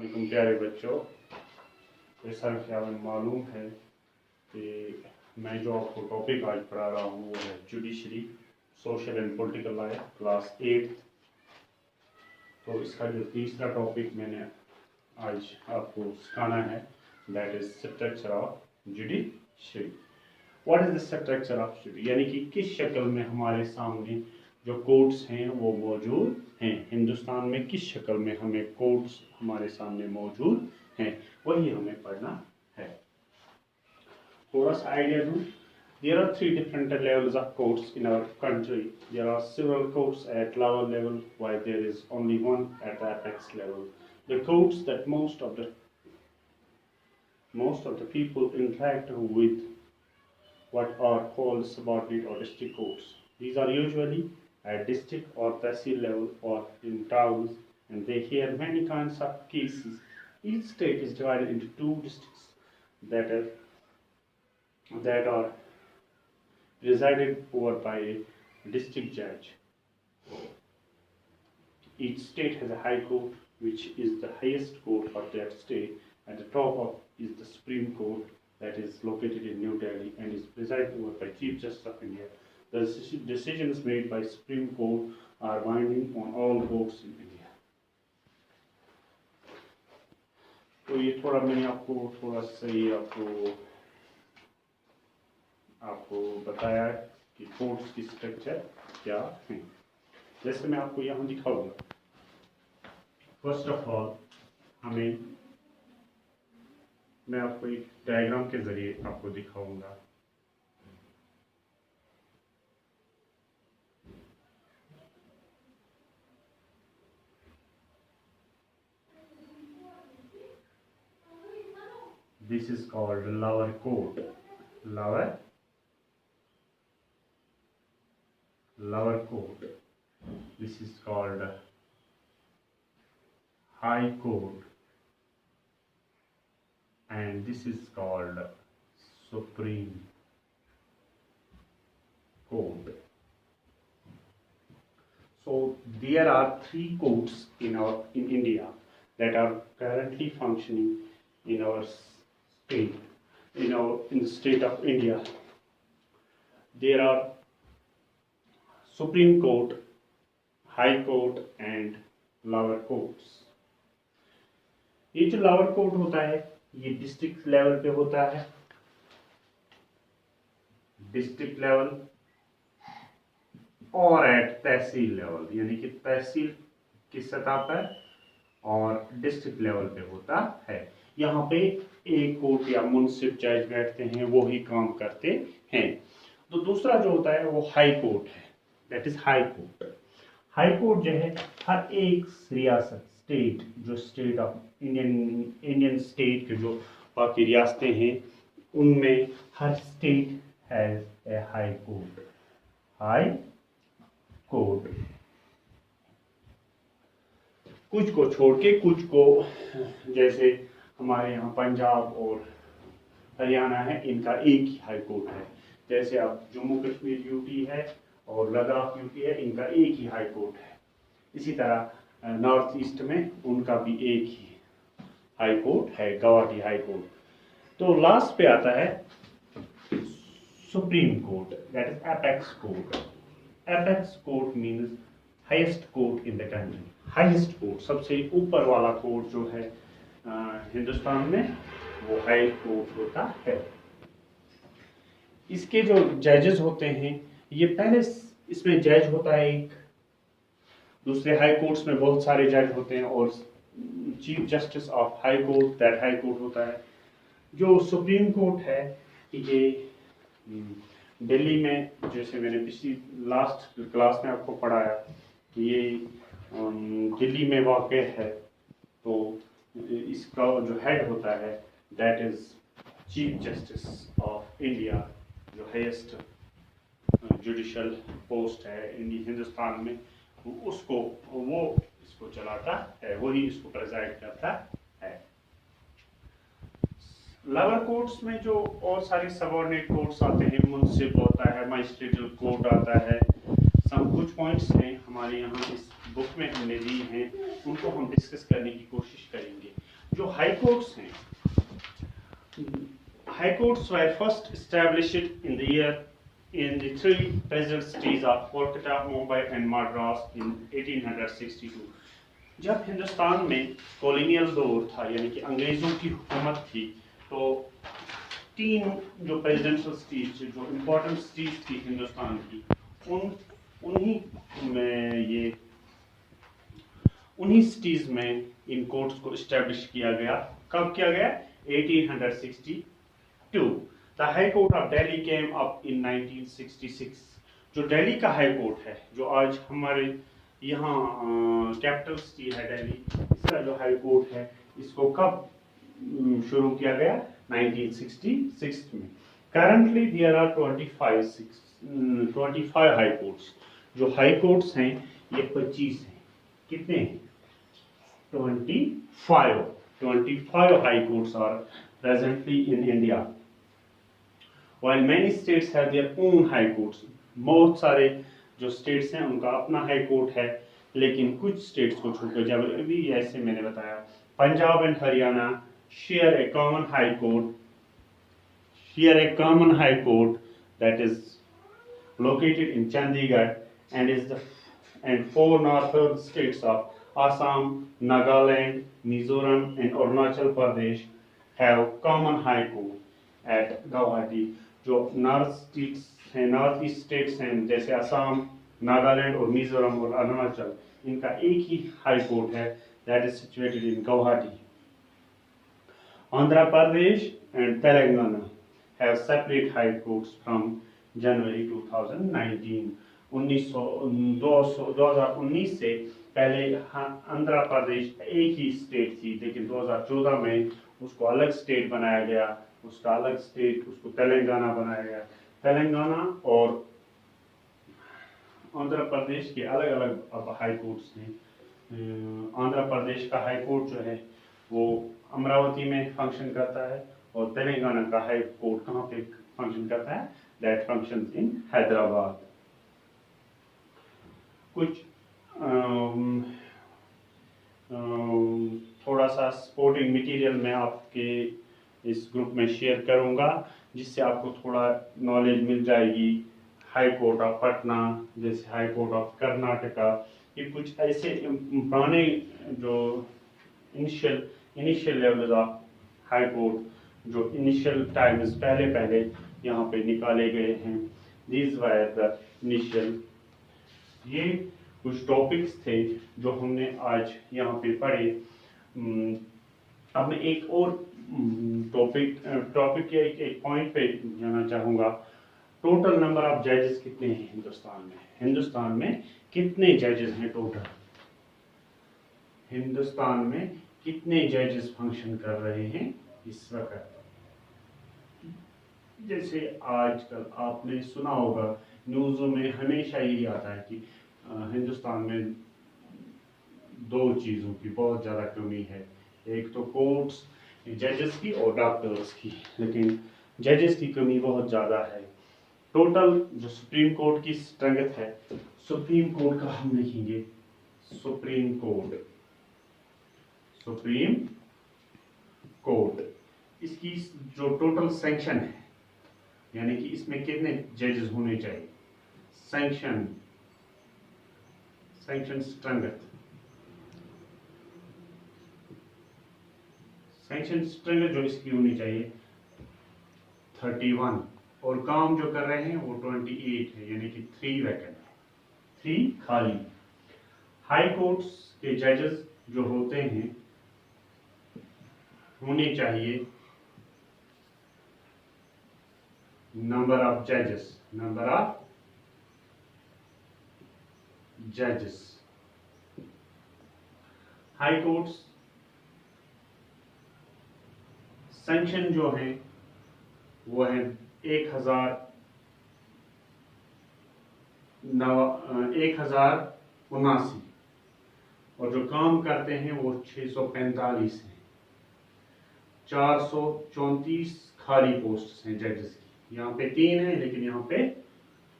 वालेकुम प्यारे बच्चों, जैसा कि हमें मालूम है कि मैं जो आपको टॉपिक आज पढ़ा रहा हूँ वो है judiciary social and political law, class 8। तो इसका जो तीसरा टॉपिक मैंने आज आपको सिखाना है that is structure of judiciary. What is the structure of judiciary, यानी कि किस शक्ल में हमारे सामने जो कोर्ट्स हैं वो मौजूद हैं। हिंदुस्तान में किस शक्ल में हमें कोर्ट्स हमारे सामने मौजूद हैं, वही हमें पढ़ना है। थोड़ा सा आइडिया दूं। There are three different levels of courts in our country. There are civil courts at lower level, while there is only one at the apex level. The courts that most of the people interact with what are called subordinate or district courts. These are usually at district or tehsil level or in towns, and they hear many kinds of cases. Each state is divided into two districts that are presided over by a district judge. Each state has a high court, which is the highest court of that state. At the top of is the Supreme Court, that is located in New Delhi and is presided over by Chief Justice of India. The decisions made by Supreme Court are binding on all courts in India. तो ये थोड़ा मैंने थोड़ा सा आपको बताया कि courts की स्ट्रक्चर क्या है। जैसे मैं आपको यहाँ दिखाऊंगा। फर्स्ट ऑफ ऑल मैं आपको एक डायग्राम के जरिए आपको दिखाऊंगा। This is called lower court. Lower court. This is called high court, and this is called Supreme Court. So there are three courts in India that are currently functioning in our state, in the state of India. There are Supreme Court, High Court and lower courts. ये जो lower court होता है ये district level पे होता है, district level और eight तहसील level, यानी कि तहसील की सतह पर और डिस्ट्रिक्ट लेवल पे होता है। यहाँ पे एक कोर्ट या मुंसिफ जज बैठते हैं, वो ही काम करते हैं। तो दूसरा जो होता है वो हाई कोर्ट है, that is high court. High court जो है हर एक रियासत स्टेट, जो स्टेट ऑफ इंडियन स्टेट के जो बाकी रियासतें हैं उनमें हर state has a high court. High court कुछ को छोड़ के, कुछ को जैसे हमारे यहाँ पंजाब और हरियाणा है, इनका एक ही हाई कोर्ट है। जैसे अब जम्मू कश्मीर यूटी है और लद्दाख यूटी है, इनका एक ही हाई कोर्ट है। इसी तरह नॉर्थ ईस्ट में उनका भी एक ही हाई कोर्ट है, गुवाहाटी हाई कोर्ट। तो लास्ट पे आता है supreme court, that is apex court. Apex court means highest court in the country. Highest court, सबसे ऊपर वाला कोर्ट जो है हिंदुस्तान में, वो हाई कोर्ट होता है। इसके जो जजेस होते हैं, ये पहले इसमें जज होता है एक, दूसरे हाई कोर्ट्स में बहुत सारे जज होते हैं, और chief justice of high court, that high court होता है। जो सुप्रीम कोर्ट है ये दिल्ली में, जैसे मैंने पिछली लास्ट क्लास में आपको पढ़ाया, ये दिल्ली में वाक़ है। तो इसका जो हेड होता है that is chief justice of India, जो हाईएस्ट जुडिशल पोस्ट है हिंदुस्तान में, वो इसको चलाता है, वही इसको प्रेजाइड करता है। लोअर कोर्ट्स में जो और सारे सबऑर्डिनेट कोर्ट्स आते हैं, मुंसिफ होता है, मजिस्ट्रेटल कोर्ट आता है, सब कुछ पॉइंट्स हैं हमारे यहाँ इस बुक में हमने दी हैं, उनको हम डिस्कस करने की कोशिश करेंगे। जो हाई कोर्ट्स हैं, high courts were first established in the year in the three present cities of Kolkata, Mumbai and Madras in 1862। जब हिंदुस्तान में कॉलोनियल दौर था, यानी कि अंग्रेजों की हुकूमत थी, तो तीन जो प्रेसिडेंशियल सिटीज, जो इम्पोर्टेंट सिटीज थी हिंदुस्तान की, उन्हीं सिटीज में इन कोर्ट्स को इस्टेब्लिश किया गया। कब किया गया? 1862। The High Court of Delhi came up in 1966। जो दिल्ली का हाई कोर्ट है, जो आज हमारे यहाँ कैपिटल सिटी है दिल्ली, इसका जो हाई कोर्ट है, इसको कब शुरू किया गया? 1966 में। Currently there are 25 high courts. जो हाई कोर्ट्स हैं ये 25 हैं। कितने हैं? 25 high courts are presently in India, while many states have their own high courts। बहुत सारे जो स्टेट्स हैं उनका अपना हाई कोर्ट है, लेकिन कुछ स्टेट्स को छोड़कर, जब अभी ऐसे मैंने बताया, Punjab and Haryana share a common high court that is located in Chandigarh, and four northern states of Assam, Nagaland, Mizoram and Arunachal Pradesh have common high court at Guwahati। जो नॉर्थ ईस्ट स्टेट्स हैं, जैसे असम, नागालैंड और मिजोरम और अरुणाचल, इनका एक ही high court है, that is situated in Guwahati. Andhra Pradesh and Telangana have separate high courts from January 2019। 2019 से पहले आंध्र प्रदेश एक ही स्टेट थी, लेकिन 2014 में उसको अलग स्टेट बनाया गया, उसका अलग स्टेट, उसको तेलंगाना बनाया गया। तेलंगाना और आंध्र प्रदेश के अलग अलग अब हाई कोर्ट्स हैं। आंध्र प्रदेश का हाई कोर्ट जो है वो अमरावती में फंक्शन करता है, और तेलंगाना का हाई कोर्ट कहाँ पे फंक्शन करता है? That functions in Hyderabad. कुछ थोड़ा सा सपोर्टिंग मटेरियल मैं आपके इस ग्रुप में शेयर करूंगा, जिससे आपको थोड़ा नॉलेज मिल जाएगी। हाई कोर्ट ऑफ पटना, जैसे हाई कोर्ट ऑफ कर्नाटका, ये कुछ ऐसे पुराने जो initial level of high court, जो इनिशियल टाइम्स पहले यहाँ पे निकाले गए हैं। These were the initial. ये कुछ टॉपिक्स थे जो हमने आज यहाँ पे पढ़े। अब मैं एक और टॉपिक के एक पॉइंट पे जाना चाहूँगा। टोटल नंबर ऑफ जजेस कितने हैं हिंदुस्तान में? हिंदुस्तान में कितने जजेस हैं टोटल? हिंदुस्तान में कितने जजेस फंक्शन कर रहे हैं इस वक्त? जैसे आजकल आपने सुना होगा, न्यूज़ों में हमेशा यही आता है कि हिंदुस्तान में दो चीज़ों की बहुत ज़्यादा कमी है, एक तो कोर्ट्स जजेस की और डॉक्टर्स की, लेकिन जजेस की कमी बहुत ज़्यादा है। टोटल जो सुप्रीम कोर्ट की स्ट्रेंथ है, सुप्रीम कोर्ट का हम लिखेंगे सुप्रीम कोर्ट, इसकी जो टोटल सैंक्शन है, यानी कि इसमें कितने जजेस होने चाहिए, सैंक्शन स्ट्रेंथ जो इसकी होनी चाहिए 31, और काम जो कर रहे हैं वो 28 है, यानी कि 3 वैकेंट, 3 खाली। हाई कोर्ट्स के जजेस जो होते हैं होने चाहिए नंबर ऑफ जजेस। हाई कोर्ट्स सैंक्शन जो है वो है 1079, और जो काम करते हैं वो 645 हैं। 434 खाली पोस्ट हैं जजेस की, यहाँ पे 3 है लेकिन यहाँ पे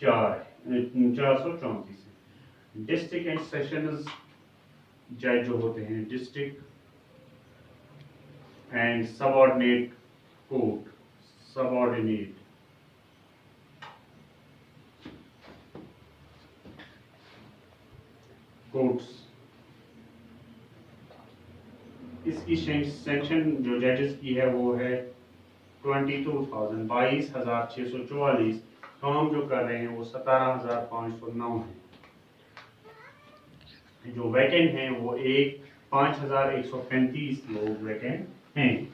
4 है, 434 है। डिस्ट्रिक्ट एंड सेशंस जज जो होते हैं, district and subordinate court. Subordinate courts. इसकी सेंक्शन जो जजेस की है वो है 22,644। काम जो कर रहे हैं वो 17,509 है। जो वैकेंट हैं वो 5,135 लोग वैकेंट हैं।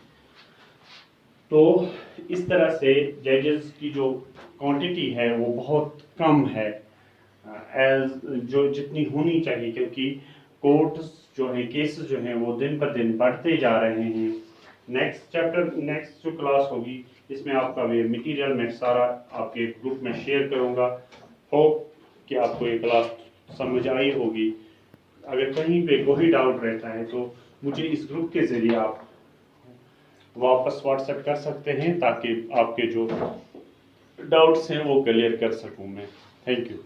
तो इस तरह से जजेस की जो क्वांटिटी है वो बहुत कम है एज जो जितनी होनी चाहिए, क्योंकि कोर्ट्स जो है केसेस जो हैं वो दिन पर दिन बढ़ते जा रहे हैं। नेक्स्ट जो क्लास होगी इसमें आपका ये मटेरियल मैं सारा आपके ग्रुप में शेयर करूंगा। होप कि आपको ये क्लास समझ आई होगी। अगर कहीं पे कोई डाउट रहता है तो मुझे इस ग्रुप के ज़रिए आप वापस व्हाट्सएप कर सकते हैं, ताकि आपके जो डाउट्स हैं वो क्लियर कर सकूं मैं। Thank you.